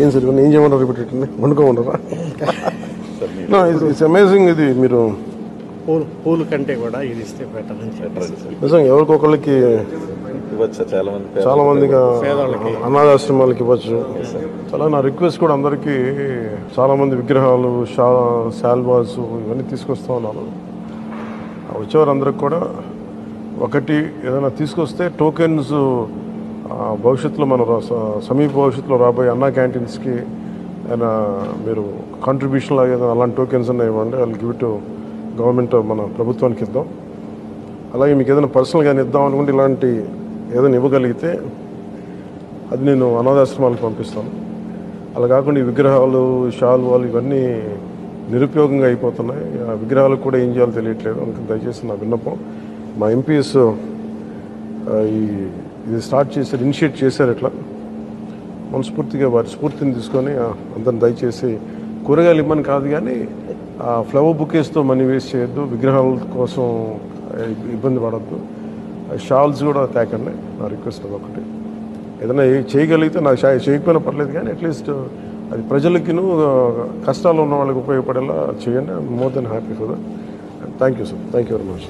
ఏం సార్ ఏం చేయమన్నారు రిపీట్ వండుకోమన్నారా? It's amazing. ఇది మీరు పూలు కంటే కూడా ఇది ఇస్తే బెటర్ అని చెప్పారు. నిజంగా ఎవరికొకళ్ళకి చాలా మందిగా అనాథాశ్రమాలకి ఇవ్వచ్చు. చాలా నా రిక్వెస్ట్ కూడా అందరికీ చాలా మంది విగ్రహాలు శాల్వాస్ ఇవన్నీ తీసుకొస్తా ఉన్నాను. వచ్చేవారందరికి కూడా ఒకటి ఏదైనా తీసుకొస్తే టోకెన్స్ భవిష్యత్తులో మన సమీప భవిష్యత్తులో రాబోయే అన్నా క్యాంటీన్స్కి ఏదైనా మీరు కాంట్రిబ్యూషన్ లాగా ఏదైనా అలాంటి టోకెన్స్ అన్నా ఇవ్వండి. వాళ్ళు గివ్ టు గవర్నమెంట్ మన ప్రభుత్వానికి ఇద్దాం. అలాగే మీకు ఏదైనా పర్సనల్గా ఇద్దాం అనుకుంటే ఇలాంటి ఏదైనా ఇవ్వగలిగితే అది నేను అనాథాశ్రమాలకు పంపిస్తాను. అలా కాకుండా ఈ విగ్రహాలు శాల్వాలు ఇవన్నీ నిరుపయోగంగా అయిపోతున్నాయి. ఆ విగ్రహాలకు కూడా ఏం చేయాలో తెలియట్లేదు. అందుకని దయచేసి నా విన్నపం, మా ఎంపీస్ ఇది స్టార్ట్ చేశారు, ఇనిషియేట్ చేశారు. ఇట్లా మనస్ఫూర్తిగా వారి స్ఫూర్తిని తీసుకొని అందరిని దయచేసి కూరగాయలు ఇమ్మని కాదు కానీ ఫ్లవర్ బుకేస్తో మనీ వేస్ట్ చేయొద్దు, విగ్రహాల కోసం ఇబ్బంది పడద్దు, షాల్స్ కూడా తేకండి. నా రిక్వెస్ట్ అది ఒకటి. ఏదైనా చేయగలిగితే నాకు చేయకపోయినా పర్లేదు కానీ అట్లీస్ట్ అది ప్రజలకిను కష్టాలు ఉన్న వాళ్ళకి ఉపయోగపడేలా చేయండి. I'm more than happy for that. Thank you sir. Thank you very much.